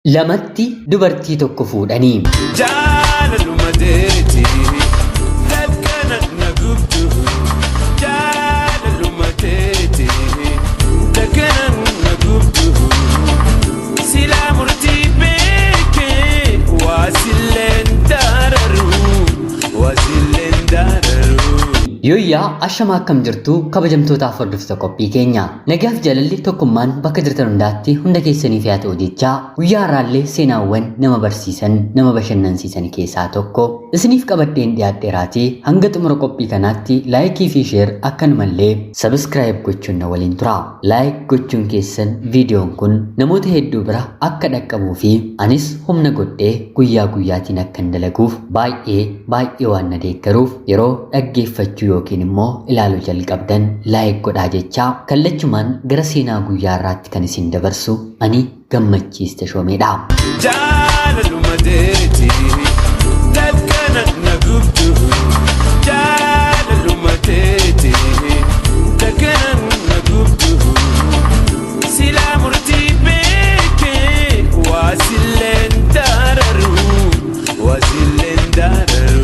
Lamatti dubartii tokko fuudhanii. Jaalaluma teeti lakkana na gubdu. Jaalaluma teeti lakkana na gubdu. Silaa murtii beekee waasilleen daararu. Waasilleen daararu. Yooyyaa ashama akkam jirtu kabajamtootaaf hordoftoota qophii keenya. Nagaaf jaalalli tokkummaan bakka jirtan hundaatti hunda keessaniif yaa ta'u jechaa guyyaa har'aallee seenaawwan nama barsiisan nama bashannansiisan keessaa tokko isiniif qabadheen dhiyaadheeraatii hanga xumura qophii kanaatti laayikii fi sheer akkanumallee sabiskiraayib gochuun na waliin tura. Laayik gochuun keessan viidiyoon kun namoota hedduu bira akka dhaqqabuu fi anis humna godhee guyyaa guyyaatiin akkan dalaguuf baay'ee waan na deeggaruuf yeroo dhaggeeffachuu yookiin immoo ilaaluu jalqabdan laayik godhaa jechaa kallachumaan gara seenaa guyyaa irraatti kan isin dabarsu ani gammachiista shoomeedha. Jaalaluma teeti lakkana na gubdu. Jaalaluma teeti lakkana na gubdu. Silaa murtii beekee waasilleen daararu. Waasilleen daararu.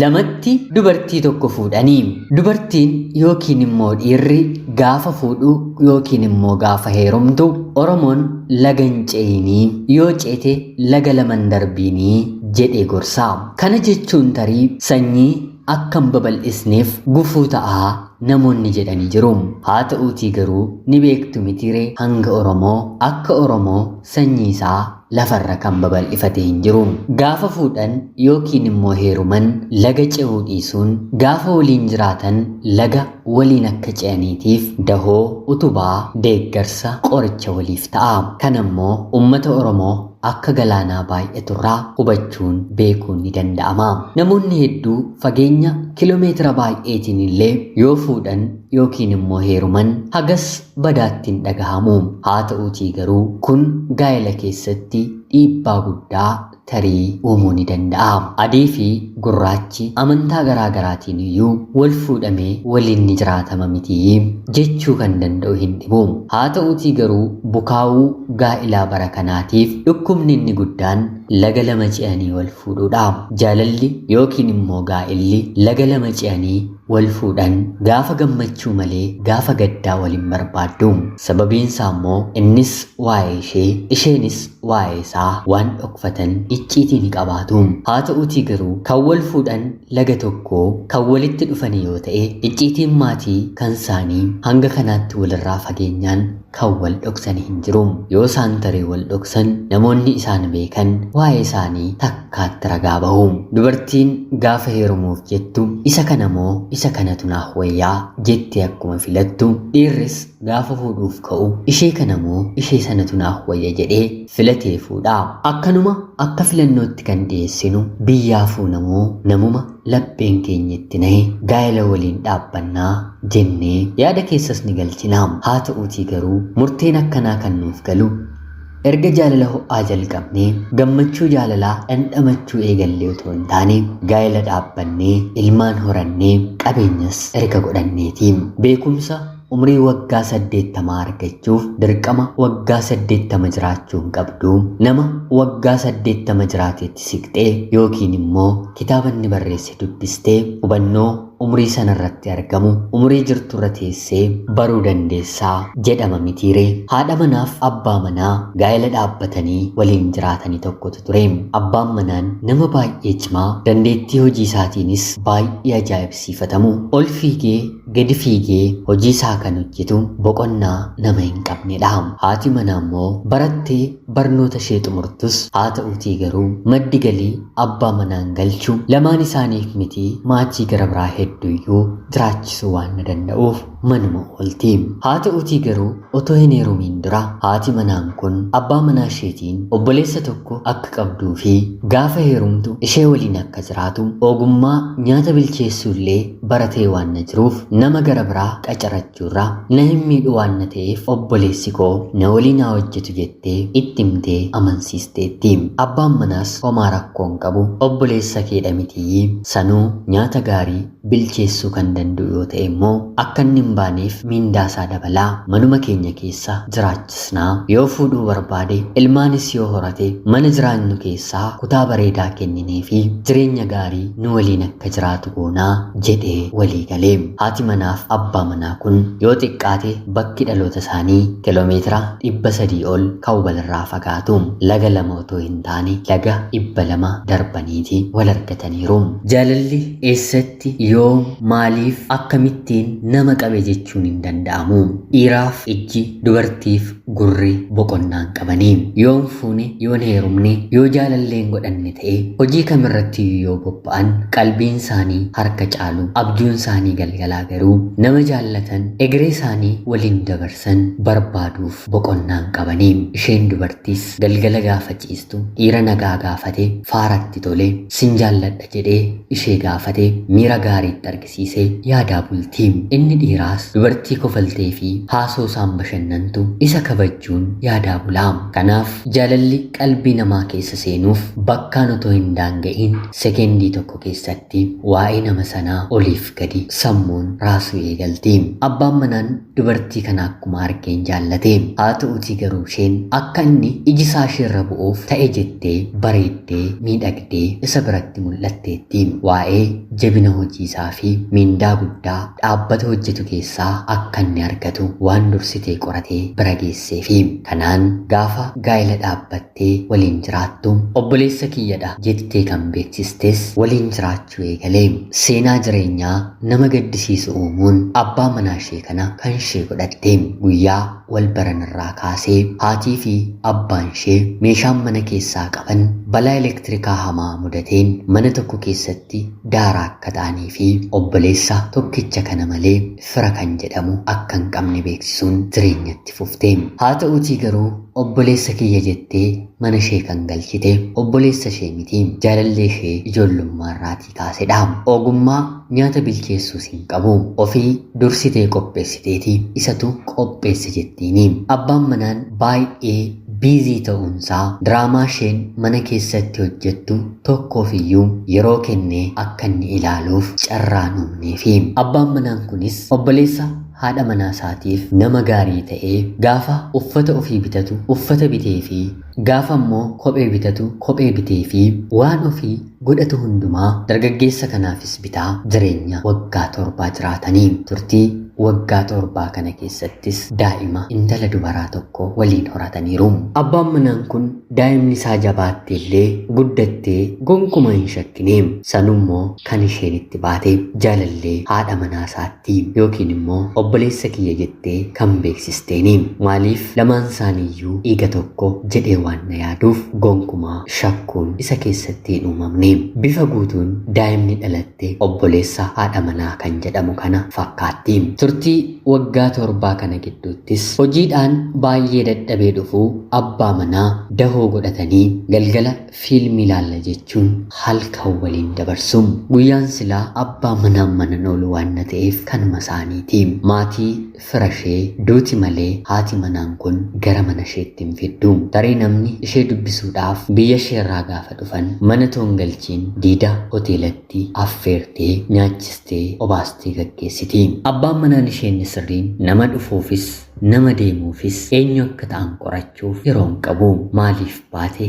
Lamatti dubartii tokko fuudhanii. Dubartiin yookiin immoo dhiirri gaafa fuudhu yookiin immoo gaafa heerumtu Oromoon laga hin ce'inii yoo ceete laga laman darbiinii jedhee gorsaa. Kana jechuun tarii sanyii akkan babal'isneef gufuu ta'aa namoonni jedhanii jiru. Haa ta'uutii garuu ni beektu mitiree hanga Oromoo akka Oromoo sanyii isaa lafarra kan babal'ifate hin jiru. Gaafa fuudhan yookiin immoo heeruman laga ce'uu dhiisuun gaafa waliin jiraatan laga waliin akka ce'aniitiif dahoo utubaa deeggarsa qoricha waliif ta'a. Kanammoo uummata Oromoo akka galaanaa baay'aturraa hubachuun beekuun ni danda'ama. Namoonni hedduu fageenya kiiloomeetira baay'eetiin illee yoo fuudhan yookiin immoo heeruman hagas badaattiin dhagahamu. Haa ta'uutii garuu kun gaa'ela keessatti dhiibbaa guddaa tarii uumuu ni danda'a. Adii fi gurraachi amantaa garaa garaatiin iyyuu wal fuudhamee waliin ni jiraatama miti jechuu kan danda'u hin dhibu. Haa ta'uutii garuu bukaawuu gaa'ilaa bara kanaatiif dhukkubni inni guddaan laga lama ce'anii wal fuudhuudha. Jaalalli yookiin immoo gaa'illi laga lama ce'anii wal fuudhan gaafa gammachuu malee gaafa gaddaa waliin barbaaddu. Sababiin isaa immoo innis waa'ee ishee isheenis waa'ee isaa waan dhokfatan icciitii ni qabaatu. Haa ta'uutii garuu kan wal fuudhan laga tokko kan walitti dhufan yoo ta'e icciitiin maatii kan isaanii hanga kanaatti walirraa fageenyaan kan wal dhoksan hin jiru. Yoo isaan tarii wal dhoksan namoonni isaan beekan waa'ee isaanii takkaatti ragaa bahu. Dubartiin gaafa heerumuuf jettu isa kana moo isa kanatu naaf wayyaa jettee akkuma filattu dhiirris gaafa fuudhuuf ka'u ishee kana moo ishee sanatu naaf wayya jedhee filatee fuudha. Akkanuma akka filannootti kan dhiyeessinu biyyaafuu namoo namuma lapheen keenyatti nahe gaa'ela waliin dhaabbannaa jennee yaada keessas ni galchina. Haa ta'uutii garuu murteen akkanaa kan nuuf galu erga jaalala ho'aa jalqabnee gammachuu jaalalaa dhandhamachuu eegallee otoo hin taane gaa'ela dhaabbannee ilmaan horannee qabeenyas erga godhanneeti. Beekumsa umrii waggaa 80 argachuuf dirqama waggaa 80 jiraachuun qabdu nama waggaa 80 jiraateetti siqxee yookiin immoo kitaaba inni barreesse dubbistee hubannoo umrii sanarratti argamu umrii jirturra teessee baruu dandeessaa jedhama mitiiree. Haadha manaaf abbaa manaa gaa'ela dhaabbatanii waliin jiraatanii tokkotu ture. Abbaan manaan nama baay'ee cimaa dandeettii hojii isaatiinis baay'ee ajaa'ibsiifatamu ol fiigee gadi fiigee hojii isaa kan hojjetu boqonnaa nama hin qabnedha. Haati manaa immoo barattee barnoota ishee xumurtus haa ta'uutii garuu maddi galii abbaa manaan galchu lamaan isaaniif miti maatii gara biraa hedduuyyuu jiraachisuu waan danda'uuf manuma oolti. Haa ta'uutii garuu otoo hin heerumiin dura haati manaan kun abbaa manaa isheetiin obboleessa tokko akka qabduu fi gaafa heerumtu ishee waliin akka jiraatu ogummaa nyaata bilcheessuullee baratee waan jiruuf nama gara biraa qacarachuurraa na hin miidhu waan ta'eef obboleessi koo na waliin haa hojjetu jettee itti himtee amansiisteetti. Abbaan manaas homaa rakkoon qabu obboleessa keedha mitii sanuu nyaata gaarii bilcheessuu kan danda'u yoo ta'e immoo akka inni hin baaneef miindaasaa dabalaa manuma keenya keessa jiraachisnaa. Yoo fuudhuu barbaade ilmaanis yoo horate mana jiraannu keessaa kutaa bareedaa kenninee fi jireenya gaarii nu waliin akka jiraatu goonaa jedhee walii galee. Haati manaaf abbaa manaa kun yoo xiqqaate bakki dhaloota isaanii kiiloomeetira 300 ol kan walirraa fagaatu. Laga lama otoo hin taane laga 200 darbaniiti wal argataniiru. Jaalalli eessatti yoom maaliif akkamittiin nama qabe jechuun hin danda'amu. Dhiiraaf ijji dubartiif gurri boqonnaan qabanii yoon fuune yoon heerumne yoo jaalalleen godhanne ta'e hojii kamirratti yoo bobba'an qalbiin isaanii harka caalu abjuun isaanii galgalaa garuu nama jaallatan egeree isaanii waliin dabarsan barbaaduuf boqonnaan qabanii. Isheen dubartiis galgala gaafa ciistu dhiira nagaa gaafate faaratti tole sin jaalladha jedhee ishee gaafate miira gaariitti argisiisee yaadaa bultii. Inni dhiiraas dubartii kofaltee fi haasoo isaan bashannantu isa kabajuun yaadaa bulaa. Kanaaf jaalalli qalbii namaa keessa seenuuf bakkaan otoo hin daanga'iin sekendii tokko keessatti waa'ee nama sanaa oliif gadi sammuun raasuu eegalti. Abbaan manaan dubartii kana akkuma argeen jaallate. Haa ta'uutii garuu isheen akka inni iji isaa isheerra bu'uuf ta'e jettee bareeddee miidhagdee isa biratti mul'atteetti. Waa'ee jabina hojii isaa fi miindaa guddaa dhaabbata hojjetu keessaa akka inni argatu waan dursitee qoratee bira geesseefi. Kanaan gaafa gaa'ela dhaabbattee waliin jiraattu obboleessa kiyyadha jettee kan beeksistes waliin jiraachuu eegalee. Seenaa jireenyaa nama gaddisiisu uumuun abbaa manaa ishee kana kan ishee godhatte. Guyyaa wal baranirraa kaasee haatii fi abbaan ishee meeshaan mana keessaa qaban balaa elektirikaa hamaa mudateen mana tokko keessatti daaraa akka ta'anii fi obboleessa tokkicha kana malee fira kan jedhamu akka hin qabne beeksisuun jireenyatti fufte. Haa ta'uutii garuu obboleessa kiyya jettee mana ishee kan galchite obboleessa ishee miti jaalallee ishee ijoollummaa irraatii kaasedha. Ogummaa nyaata bilcheessuus hin qabu. Ofii dursitee qopheessiteeti isatu qopheesse jettiini. Abbaan manaan baay'ee biizii ta'uunsaa diraamaa isheen mana keessatti hojjettu tokkoofiyyuu yeroo kennee akka inni ilaaluuf carraan uumneefi. Abbaan manaan kunis obboleessa haadha manaa isaatiif nama gaarii ta'ee gaafa uffata ofii bitatu uffata bitee fi gaafa immoo kophee bitatu kophee bitee fi waan ofii godhatu hundumaa dargaggeessa kanaafis bitaa jireenya waggaa 7 jiraatanii. Turtii waggaa 7 kana keessattis daa'ima intala dubaraa tokko waliin horataniiru. Abbaan manaan kun daa'imni isaa jabaattee illee guddattee gonkumaa hin shakkine. Sanummoo kan isheen itti baate jaalallee haadha manaa isaatti yookiin immoo obboleessa kiyya jettee kan beeksisteeni. Maaliif lamaan isaaniiyyuu dhiiga tokko jedhee waan na yaaduuf gonkumaa shakkuun isa keessatti hin uumamne. Bifa guutuun daa'imni dhalatte obboleessa haadha manaa kan jedhamu kana fakkaatti. Turtii waggaa 7 kana gidduuttis hojiidhaan baay'ee dadhabee dhufu abbaa manaa dahoo godhatanii galgala fiilmii ilaalla jechuun halkan waliin dabarsu. Guyyaan silaa abbaa manaan mana oolu waan ta'eef kanuma isaaniiti. Maatii fira ishee duuti malee haati manaan kun gara mana isheetti hin fiddu. Tarii namni ishee dubbisuudhaaf biyya ishee irraa gaafa dhufan mana toongalchiin diida hoteelatti affeertee nyaachistee obaastee gaggeessiti. Abbaan manaan isheen sirriin nama dhufuufis nama deemuufis eenyu akka ta'an qorachuuf yeroon qabu. Maaliif baate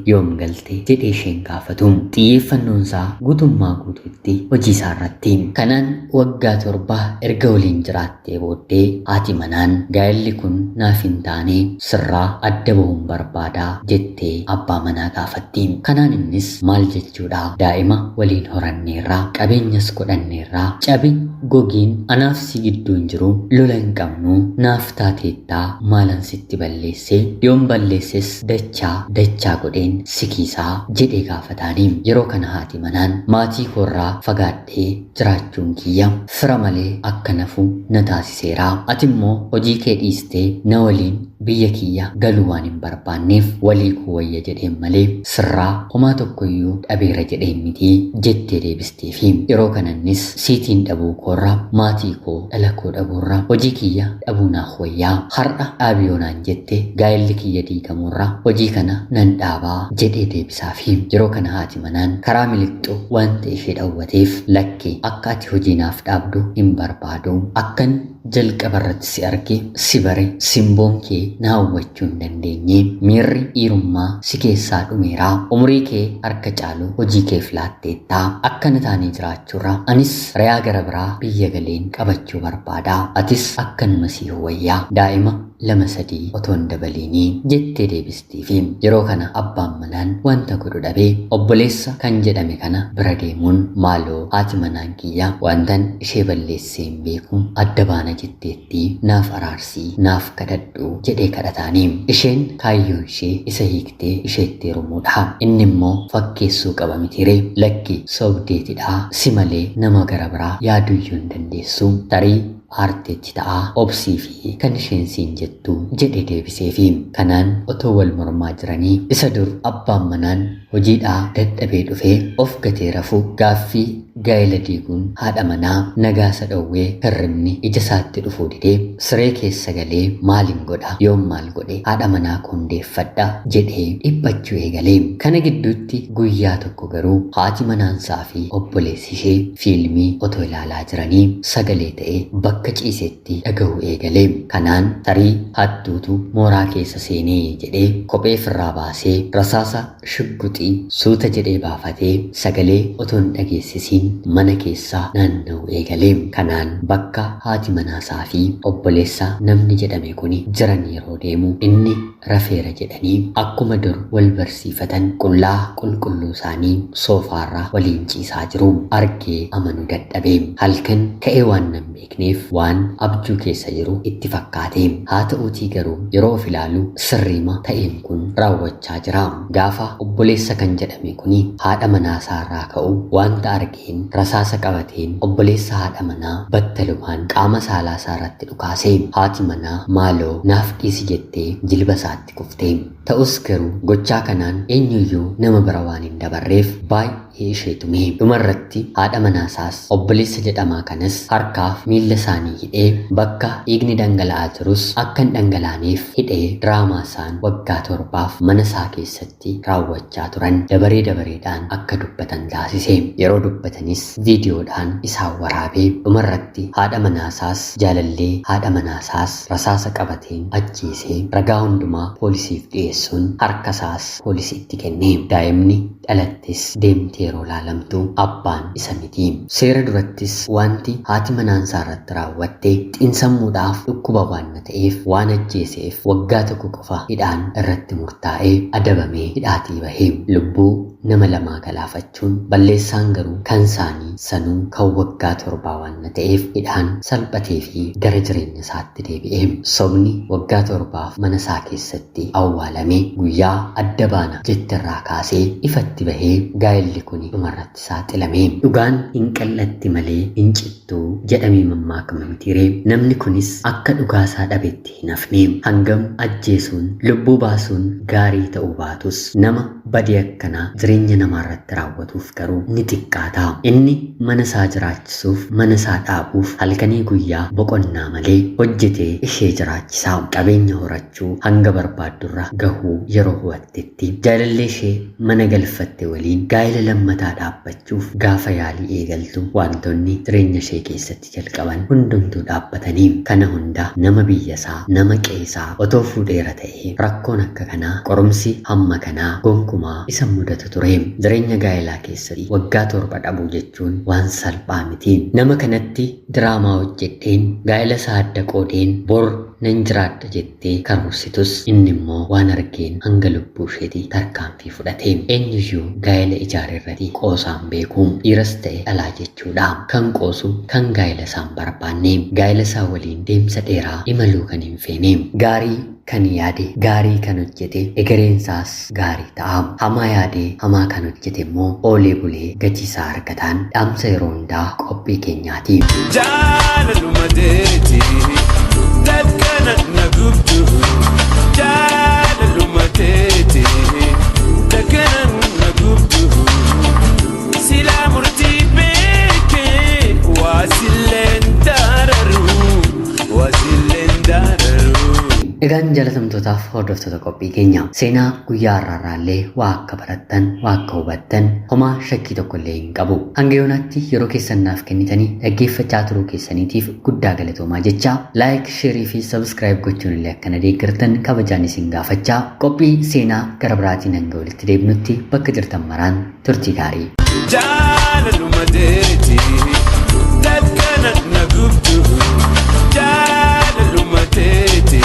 yoom galte jedhee isheen gaafatu. Xiyyeeffannoon isaa guutummaa guutuutti hojii isaa irratti. Kanaan waggaa 7 erga waliin jiraattee booddee haati manaan gaa'elli kun naaf hin taane sirraa adda bahuun barbaadaa jettee abbaa manaa gaafatti. Kanaan innis maal jechuudha, daa'ima waliin horanneerraa qabeenyas godhanneerraa cabi gogiin anaaf si gidduu hin jiru lola hin qabnu naaf taateettaa maalan sitti balleesse yoon balleesses dachaa godheen sikiisaa jedhee gaafataanii. Yeroo kana haati manaan maatii koorraa fagaadhee jiraachuun kiyya fira malee akka nafu na taasiseera. Ati immoo hojii kee dhiistee na waliin biyya kiyya galuu waan hin barbaanneef walii koo wayya jedheen malee sirraa homaa tokkoyyuu dhabeera jedheen miti jettee deebisteefi. Yeroo kanannis siitiin dhabuu koorraa maatii koo dhala koo dhabuurraa hojii kiyya dadhabuunaaf wayyaa har'a dhaabiyoonaan jette gaa'elli kiyya diigamurra hojii kana nan dhaabaa jedhee deebisaafi yeroo kana haati manaan karaa miliqxu wanta ishee dhawwateef lakkee akka ati hojiinaaf dhaabdu hin barbaadu akkan jalqabarratti si arge si bare simboon kee na hawwachuu hin dandeenye miirri dhiirummaa si keessaa dhumeeraa umurii kee harka caalu hojii keef laatteettaa akkana taanee jiraachuurra anis reyaa gara biraa biyya galeen qabachuu barbaadaa atis akkanuma sii wayyaa daa'ima lama sadii otoo hin dabaliinii jettee deebistiifi yeroo kana abbaan manaan wanta godhu dhabee obboleessa kan jedhame kana bira deemuun maaloo haati manaan kiyya wantan ishee balleessee hin beeku adda baana jetteetti naaf araarsii naaf kadhadhu jedhee kadhataanii isheen kaayyoon ishee isa hiiktee isheetti rumuudha inni immoo fakkeessuu qaba mitiree lakki sobdeetidhaa si malee nama gara biraa yaaduyyuu hin dandeessu tarii aarteetti ta'a obsii fi kan isheen siin jettu jedhe deebiseefi kanaan otoo wal mormaa jiranii isa dur abbaan manaan hojiidhaa dadhabee dhufee of gatee rafu gaaffii gaa'ela diiguun haadha manaa nagaasa dhowwee hirribni ija isaatti dhufuu didee siree keessa galee maaliin godha yoom maal godhe haadha manaa kondeeffadha jedhee dhiphachuu eegalee kana gidduutti guyyaa tokko garuu haati manaansaa fi obboleessi ishee fiilmii otoo ilaalaa jiranii sagalee ta'ee bakka ciisetti dhagahuu eegalee kanaan tarii hattuutu mooraa keessa seenee jedhee kophee firraa baasee rasaasa shugguxii suuta jedhee baafatee sagalee otoo hin dhageessisiin mana keessaa naanna'uu eegalee kanaan bakka haati manaasaa fi obboleessa namni jedhame kuni jiran yeroo deemu inni rafeera jedhanii akkuma dur wal barsiifatan qullaa qulqulluu isaanii soofaarraa waliin ciisaa jiru argee amanuu dadhabee halkan ka'ee waan nan beekneef waan abjuu keessa jiru itti fakkaate haa ta'uutii garuu yeroo of ilaalu sirriima ta'een kun raawwachaa jira gaafa obboleessa kan jedhame kuni haadha manaasaarraa ka'u wanta argeen rasaasa qabateen obboleessa haadha manaa battalumaan qaama saalaa isaarratti dhukaase haati manaa maaloo naaf dhiisi jettee jilba isaatti kuftee ta'us garuu gochaa kanaan eenyuyyuu nama bira waan hin dabarreef baay'ee ishee tume dhumarratti haadha manaasaas obboleessa jedhamaa kanas harkaaf miilla isaanii hidhee bakka dhiigni dhangala'aa jirus akka hin dhangalaaneef hidhee diraamaa isaan waggaa 7 mana isaa keessatti raawwachaa turan dabareedhaan akka dubbatan taasise yeroo dubbatanis viidiyoodhaan isaan waraabee dhumarratti haadha manaasaas jaalallee haadha manaasaas rasaasa qabateen ajjeesee ragaa hundumaa poolisiif dhiyeessuun harkasaas poolisiitti kenne daa'imni dhalattis deemtee yeroo laalamtu abbaan isa miti seera durattis wanti haati manaansaa irratti raawwatte xiinsammuudhaaf dhukkuba waan ta'eef waan ajjeeseef waggaa 1 qofa hidhaan irratti murtaa'ee adabamee hidhaatii bahee lubbuu nama lamaa galaafachuun balleessaan garuu kan isaanii sanuu kan waggaa 7 waan ta'eef hidhaan salphatee fi gara jireenya isaatti deebi'ee sobni waggaa 7 mana isaa keessatti awwaalame guyyaa adda baana jettirraa kaasee ifatti bahee gaa'elli kun dhumarratti saaxilame dhugaan hin qal'atti malee hin cittuu jedhamee mammaakama mitiiree namni kunis akka dhugaasaa dhabetti hin hafne hangam ajjeesuun lubbuu baasuun gaarii ta'uu baatus nama badii akkanaa jireenya namaarratti raawwatuuf garuu ni xiqqaata inni mana isaa jiraachisuuf mana isaa dhaabuuf halkanii guyyaa boqonnaa malee hojjetee ishee jiraachisaa qabeenya horachuu hanga barbaaddurra gahuu yeroo hubattetti jaalallee ishee mana galfatte waliin gaa'ela lammataa dhaabbachuuf gaafa yaalii eegaltu wantoonni jireenya ishee keessatti jalqaban hundumtuu dhaabbatanii kana hunda nama biyyasaa nama qeesaa otoo fuudheera ta'ee rakkoon akka kanaa qorumsi hamma kanaa gonkumaa isa mudatu ture jireenya gaa'elaa keessatti waggaa 7 dhabuu jechuun waan salphaa miti nama kanatti diraamaa hojjedheen gaa'ela isaa adda qoodeen bor nan jiraadha jettee karoorsitus inni immoo waan argeen hanga lubbuu isheetii tarkaanfii fudhate eenyuyyuu gaa'ela ijaareerratti qoosaan beekuun dhiiras ta'e dhalaa jechuudha kan qoosu kan gaa'ela isaan barbaanne gaa'ela isaa waliin deemsa dheeraa imaluu kan hin feene gaarii kan yaade gaarii kan hojjete egereensaas gaarii ta'a hamaa yaade hamaa kan hojjete immoo oolee bulee gachiisaa argataan dhaamsa yeroo hundaa qophii keenyaati. Jaalaluma teeti takkana na gubdu jaalaluma teeti takkana na gubdu silaa murtii beekee waasilleen dararu waasilleen Egaan jaalatamtootaaf hordoftoota qophii keenya seenaa guyyaa har'aarraallee waa akka barattan waa akka hubattan homaa shakkii tokkollee hin qabu. Hanga yoonaatti yeroo keessan naaf kennitanii dhaggeeffachaa turuu keessaniitiif guddaa galatoomaa jecha laayik, sheerii fi sabskiraayib gochuun illee akkana deeggartan kabajaan isin gaafachaa qophii seenaa gara biraatiin hanga walitti deebinutti bakka jirtan maraan turtii gaarii. Jaalaluma deeti dadkana na gubdu jaalaluma deeti.